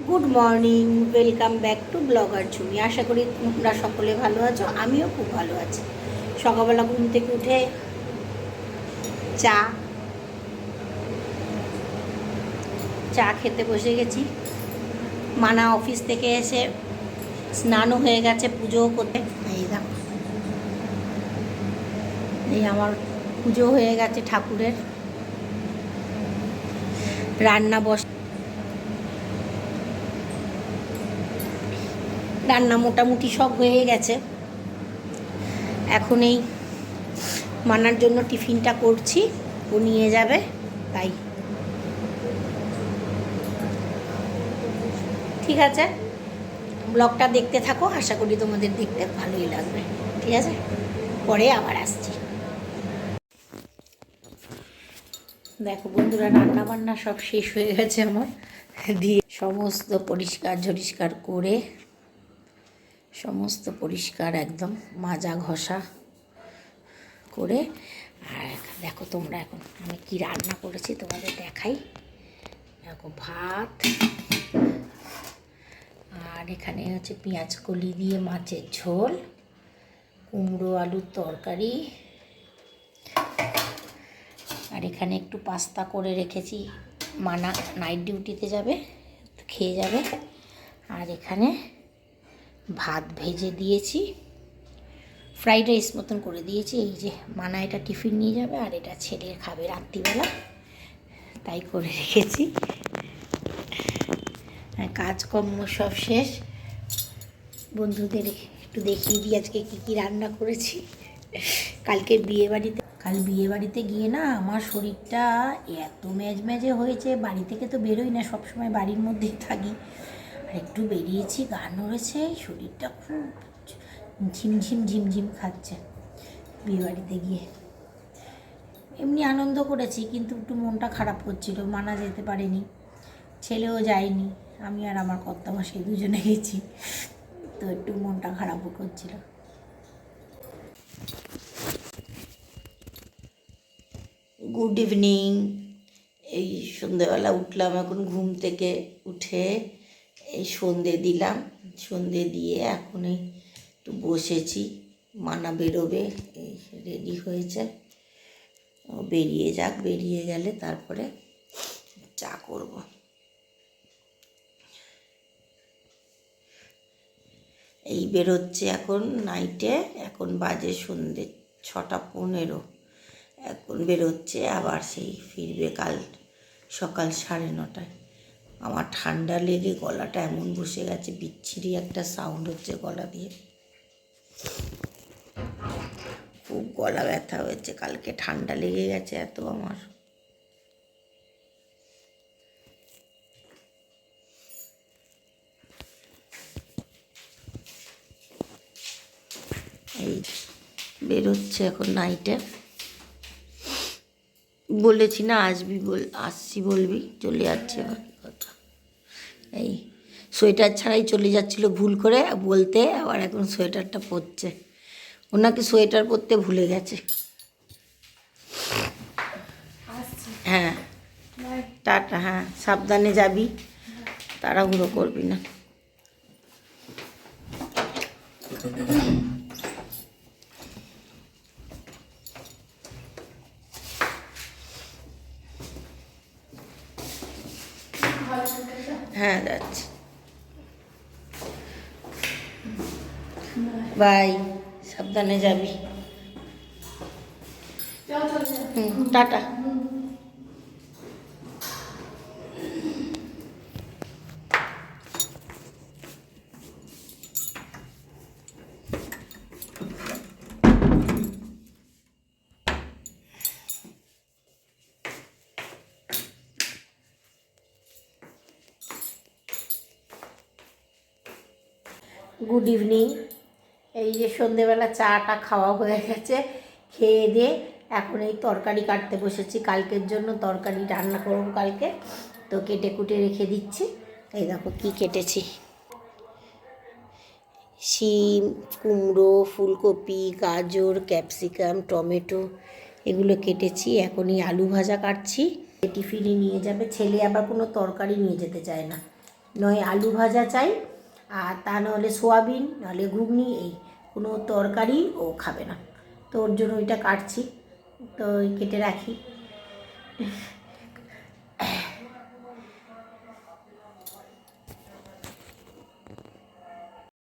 Good morning, welcome back to blogger Jhumi. আশা করি তোমরা সকলে ভালো আছো, আমিও খুব ভালো আছি। সকালবেলা ঘুম থেকে উঠে চা চা খেতে বসে গেছি। মানা অফিস থেকে এসে স্নানও হয়ে গেছে, পুজোও করতে। এই আমার পুজো হয়ে গেছে ঠাকুরের। রান্না মোটামুটি সব হয়ে গেছে। এখন এই মানার জন্য টিফিনটা করছি, ও নিয়ে যাবে, তাই ঠিক আছে। ব্লগটা দেখতে থাকো, আশা করি তোমাদের দেখতে ভালোই লাগবে। ঠিক আছে, পরে আবার আসছি। দেখো বন্ধুরা, রান্না বান্না সব শেষ হয়ে গেছে আমার, দিয়ে সমস্ত পরিষ্কার করে সমস্ত পরিষ্কার একদম মাজা ঘষা করে। আর দেখো তোমরা, এখন আমি কি রান্না করেছি তোমাদের দেখাই। দেখো ভাত, আর এখানে হচ্ছে পেঁয়াজ কলি দিয়ে মাছের ঝোল, কুমড়ো আলুর তরকারি, আর এখানে একটু পাস্তা করে রেখেছি, মানা নাইট ডিউটিতে যাবে, খেয়ে যাবে। আর এখানে ভাত ভেজে দিয়েছি, ফ্রাইড রাইস মতন করে দিয়েছি। এই যে মানা এটা টিফিন নিয়ে যাবে, আর এটা ছেলে খাবে রাত্রিবেলা, তাই করে রেখেছি। কাজকর্ম সব শেষ। বন্ধুদের একটু দেখিয়ে দিই আজকে কী কী রান্না করেছি। কাল বিয়ে বাড়িতে গিয়ে না আমার শরীরটা এত ম্যাজম্যাজে হয়েছে। বাড়ি থেকে তো বেরোই না, সবসময় বাড়ির মধ্যেই থাকি। আর একটু বেরিয়েছি, গা নড়েছে, শরীরটা খুব ঝিমঝিম খাচ্ছে। বিয়ে বাড়িতে গিয়ে এমনি আনন্দ করেছি, কিন্তু একটু মনটা খারাপ করছিল, মানা যেতে পারেনি, ছেলেও যায়নি, আমি আর আমার কর্তামশাই দুজনে গেছি, তো একটু মনটা খারাপও করছিল। Good evening. এই সন্ধেবেলা উঠলাম, এখন ঘুম থেকে উঠে এই সন্ধে দিলাম, সন্ধে দিয়ে এখন এই একটু বসেছি। মানা বেরোবে, এই রেডি হয়েছে, বেরিয়ে যাক, বেরিয়ে গেলে তারপরে চা করব। এই বেরোচ্ছে এখন নাইটে, এখন বাজে সন্ধে 6:15, এখন বেরোচ্ছে, আবার সেই ফিরবে কাল সকাল 9:30। আমার ঠান্ডা লেগে গলাটা এমন বসে গেছে, বিচ্ছিরি একটা সাউন্ড হচ্ছে গলা দিয়ে, খুব গলা ব্যথা হয়েছে, কালকে ঠান্ডা লেগে গেছে এত আমার। এই বেরোচ্ছে এখন নাইটে, বলেছি না আসবি, আসছি বলবি, চলে যাচ্ছে বাকি কথা। এই সোয়েটার ছাড়াই চলে যাচ্ছিল ভুল করে বলতে, আবার এখন সোয়েটারটা পরছে। ওনাকে সোয়েটার পরতে ভুলে গেছে। হ্যাঁ টাটা, হ্যাঁ সাবধানে যাবি, তাড়াহুড়ো করবি না। হ্যাঁ যাচ্ছি, বাই, সাবধানে যাবি। টাটা। Good evening. এই যে সন্ধেবেলা চাটা খাওয়া হয়ে গেছে, খেয়ে দিয়ে এখন এই তরকারি কাটতে বসেছি। কালকের জন্য তরকারি রান্না করব কালকে, তো কেটে কুটে রেখে দিচ্ছি। এই দেখো কি কেটেছি, শিম, কুমড়ো, ফুলকপি, গাজর, ক্যাপসিকাম, টমেটো, এগুলো কেটেছি। এখন এই আলু ভাজা কাটছি, টিফিনে নিয়ে যাবে। ছেলে আবার কোনো তরকারি নিয়ে যেতে চায় না, নয় আলু ভাজা চাই, আর তা নাহলে সোয়াবিন, নাহলে ঘুগনি, এই কোনো তরকারি ও খাবে না। তো ওর জন্য ওইটা কাটছি, তো কেটে রাখি।